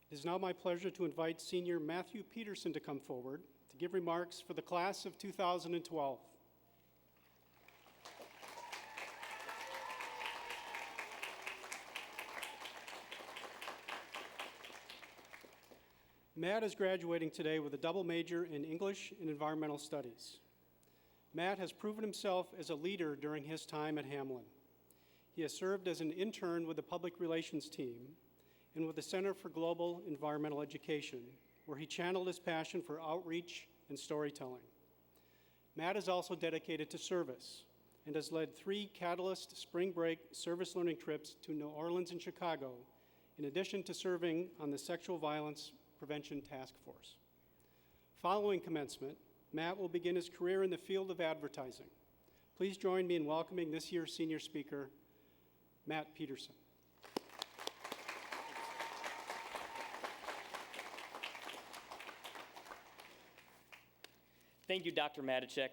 It is now my pleasure to invite Senior Matthew Petersen to come forward to give remarks for the class of 2012. Matt is graduating today with a double major in English and Environmental Studies. Matt has proven himself as a leader during his time at Hamline. He has served as an intern with the Public Relations team and with the Center for Global Environmental Education, where he channeled his passion for outreach and storytelling. Matt is also dedicated to service and has led 3 Catalyst spring break service learning trips to New Orleans and Chicago, in addition to serving on the Sexual Violence Prevention Task Force. Following commencement, Matt will begin his career in the field of advertising. Please join me in welcoming this year's senior speaker, Matt Petersen. Thank you, Dr. Matichek,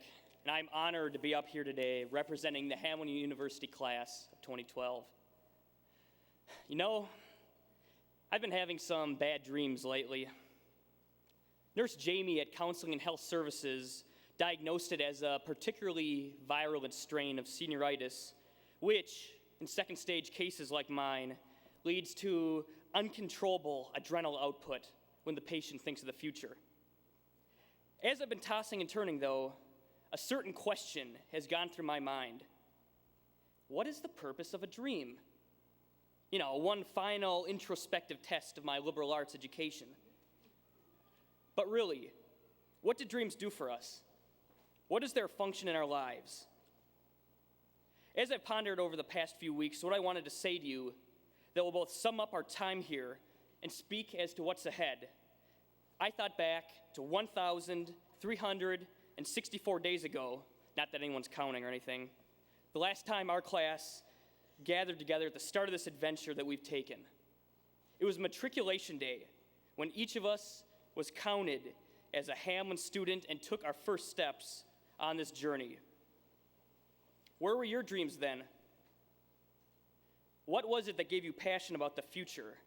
and I'm honored to be up here today representing the Hamline University class of 2012. You know, I've been having some bad dreams lately. Nurse Jamie at Counseling and Health Services diagnosed it as a particularly virulent strain of senioritis, which, in second stage cases like mine, leads to uncontrollable adrenal output when the patient thinks of the future. As I've been tossing and turning, though, a certain question has gone through my mind. What is the purpose of a dream? You know, one final introspective test of my liberal arts education. But really, what do dreams do for us? What is their function in our lives? As I've pondered over the past few weeks, what I wanted to say to you that will both sum up our time here and speak as to what's ahead, I thought back to 1,364 days ago, not that anyone's counting or anything, the last time our class gathered together at the start of this adventure that we've taken. It was Matriculation Day, when each of us was counted as a Hamline student and took our first steps on this journey. Where were your dreams then? What was it that gave you passion about the future,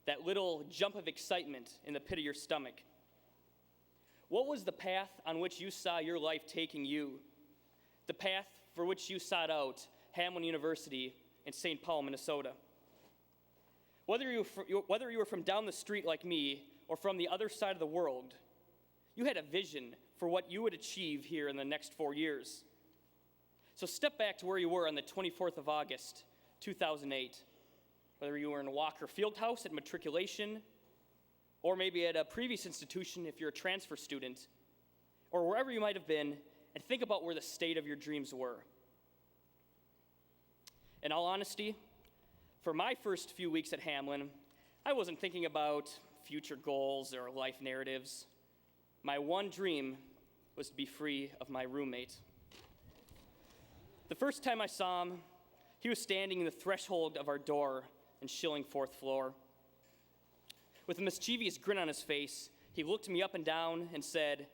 that little jump of excitement in the pit of your stomach? What was the path on which you saw your life taking you? The path for which you sought out Hamline University in St. Paul, Minnesota. Whether you were from down the street like me or from the other side of the world, you had a vision for what you would achieve here in the next 4 years. So step back to where you were on the 24th of August, 2008. Whether you were in Walker Fieldhouse at matriculation, or maybe at a previous institution if you're a transfer student, or wherever you might have been, and think about where the state of your dreams were. In all honesty, for my first few weeks at Hamline, I wasn't thinking about future goals or life narratives. My one dream was to be free of my roommate. The first time I saw him, he was standing in the threshold of our door in Schilling 4th floor. With a mischievous grin on his face, he looked me up and down and said,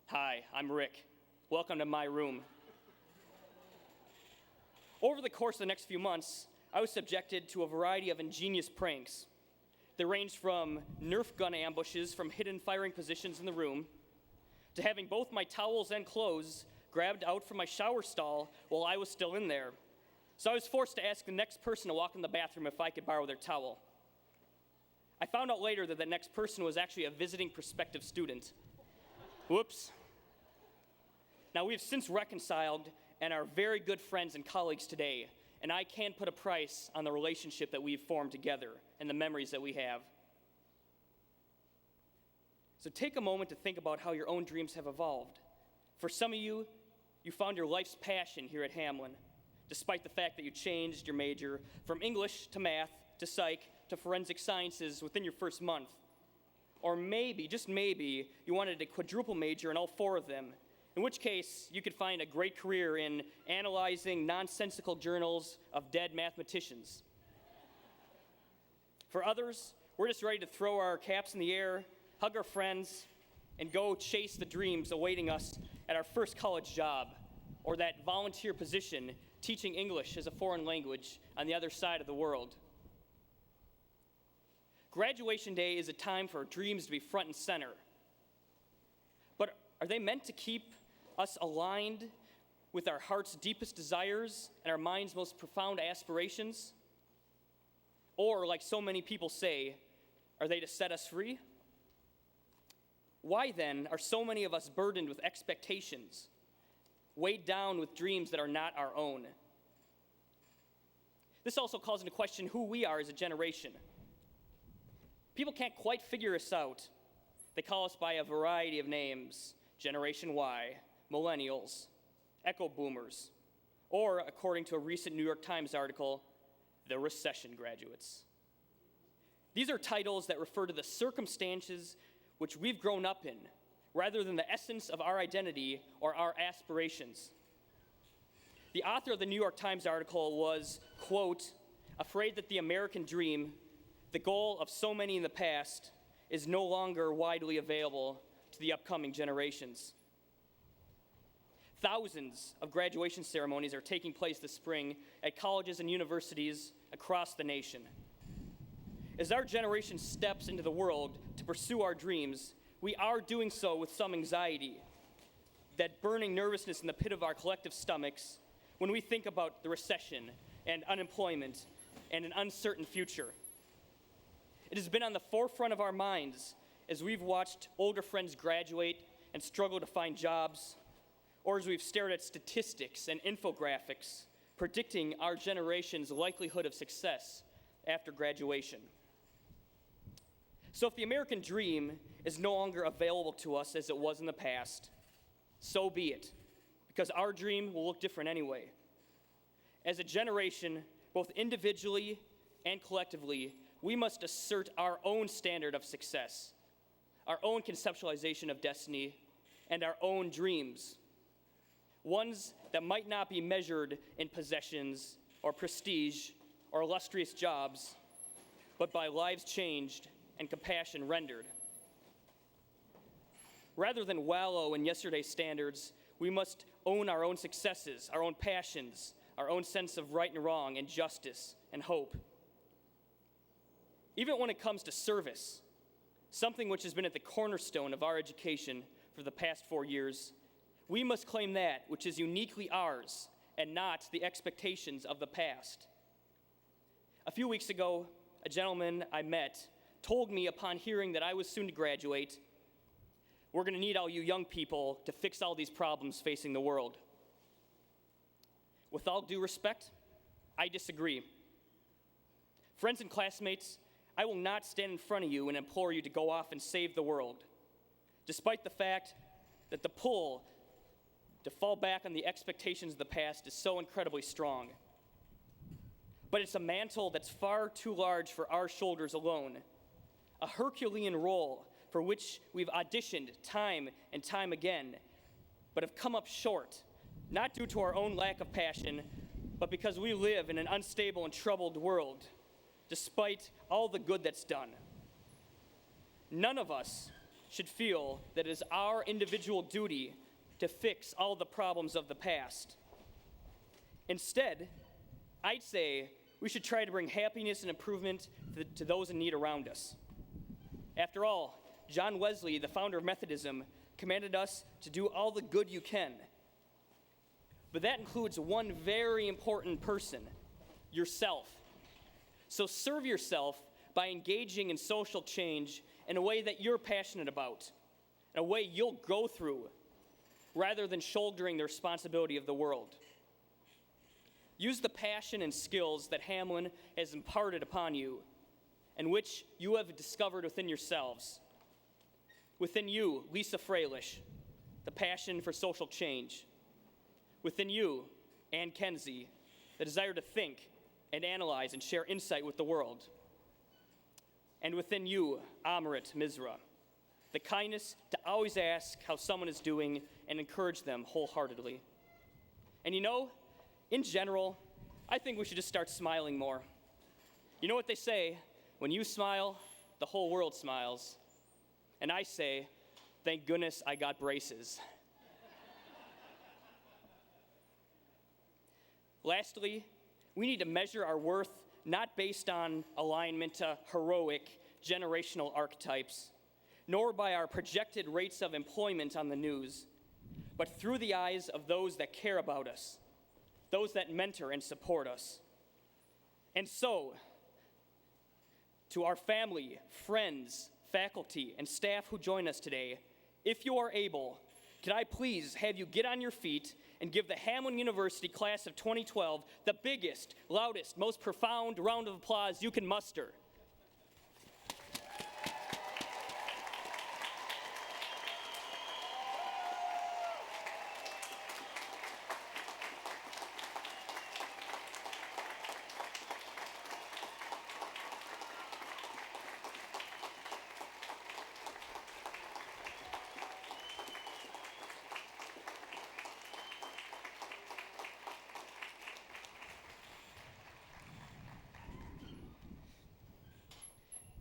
"Hi, I'm Rick. Welcome to my room." Over the course of the next few months, I was subjected to a variety of ingenious pranks. They ranged from Nerf gun ambushes from hidden firing positions in the room, to having both my towels and clothes grabbed out from my shower stall while I was still in there. So I was forced to ask the next person to walk in the bathroom if I could borrow their towel. I found out later that the next person was actually a visiting prospective student. Whoops. Now, we have since reconciled and are very good friends and colleagues today, and I can't put a price on the relationship that we've formed together and the memories that we have. So take a moment to think about how your own dreams have evolved. For some of you, you found your life's passion here at Hamline, despite the fact that you changed your major from English to math to psych to forensic sciences within your first month. Or maybe, just maybe, you wanted a quadruple major in all 4 of them, in which case you could find a great career in analyzing nonsensical journals of dead mathematicians. For others, we're just ready to throw our caps in the air, hug our friends, and go chase the dreams awaiting us at our first college job, or that volunteer position teaching English as a foreign language on the other side of the world. Graduation day is a time for dreams to be front and center. But are they meant to keep us aligned with our heart's deepest desires and our mind's most profound aspirations? Or, like so many people say, are they to set us free? Why then are so many of us burdened with expectations, weighed down with dreams that are not our own? This also calls into question who we are as a generation. People can't quite figure us out. They call us by a variety of names: Generation Y, Millennials, Echo Boomers, or, according to a recent New York Times article, the Recession Graduates. These are titles that refer to the circumstances which we've grown up in, rather than the essence of our identity or our aspirations. The author of the New York Times article was, quote, afraid that the American dream, the goal of so many in the past, is no longer widely available to the upcoming generations. Thousands of graduation ceremonies are taking place this spring at colleges and universities across the nation. As our generation steps into the world to pursue our dreams, we are doing so with some anxiety, that burning nervousness in the pit of our collective stomachs when we think about the recession and unemployment and an uncertain future. It has been on the forefront of our minds as we've watched older friends graduate and struggle to find jobs, or as we've stared at statistics and infographics predicting our generation's likelihood of success after graduation. So if the American dream is no longer available to us as it was in the past, so be it, because our dream will look different anyway. As a generation, both individually and collectively, we must assert our own standard of success, our own conceptualization of destiny, and our own dreams. Ones that might not be measured in possessions or prestige or illustrious jobs, but by lives changed and compassion rendered. Rather than wallow in yesterday's standards, we must own our own successes, our own passions, our own sense of right and wrong and justice and hope. Even when it comes to service, something which has been at the cornerstone of our education for the past 4 years, we must claim that which is uniquely ours and not the expectations of the past. A few weeks ago, a gentleman I met told me upon hearing that I was soon to graduate, "We're going to need all you young people to fix all these problems facing the world." With all due respect, I disagree. Friends and classmates, I will not stand in front of you and implore you to go off and save the world, despite the fact that the pull to fall back on the expectations of the past is so incredibly strong. But it's a mantle that's far too large for our shoulders alone, a Herculean role for which we've auditioned time and time again, but have come up short, not due to our own lack of passion, but because we live in an unstable and troubled world, despite all the good that's done. None of us should feel that it is our individual duty to fix all the problems of the past. Instead, I'd say we should try to bring happiness and improvement to those in need around us. After all, John Wesley, the founder of Methodism, commanded us to do all the good you can. But that includes one very important person, yourself. So serve yourself by engaging in social change in a way that you're passionate about, in a way you'll go through, rather than shouldering the responsibility of the world. Use the passion and skills that Hamline has imparted upon you, and which you have discovered within yourselves. Within you, Lisa Fralish, the passion for social change. Within you, Ann Kenzie, the desire to think and analyze and share insight with the world. And within you, Amrit Mizra, the kindness to always ask how someone is doing and encourage them wholeheartedly. And you know, in general, I think we should just start smiling more. You know what they say, when you smile, the whole world smiles. And I say, thank goodness I got braces. Lastly, we need to measure our worth not based on alignment to heroic, generational archetypes, nor by our projected rates of employment on the news, but through the eyes of those that care about us, those that mentor and support us. And so, to our family, friends, faculty, and staff who join us today, if you are able, could I please have you get on your feet and give the Hamline University class of 2012 the biggest, loudest, most profound round of applause you can muster.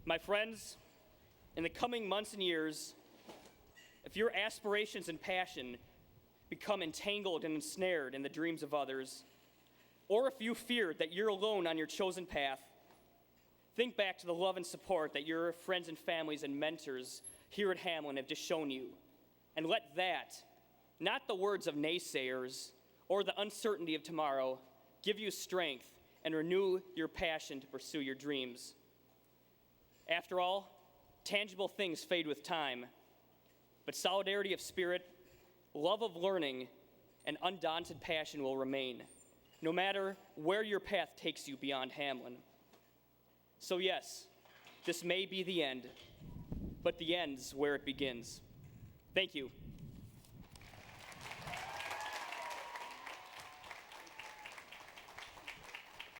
My friends, in the coming months and years, if your aspirations and passion become entangled and ensnared in the dreams of others, or if you fear that you're alone on your chosen path, think back to the love and support that your friends and families and mentors here at Hamline have just shown you, and let that, not the words of naysayers or the uncertainty of tomorrow, give you strength and renew your passion to pursue your dreams. After all, tangible things fade with time, but solidarity of spirit, love of learning, and undaunted passion will remain, no matter where your path takes you beyond Hamline. So yes, this may be the end, but the end's where it begins. Thank you.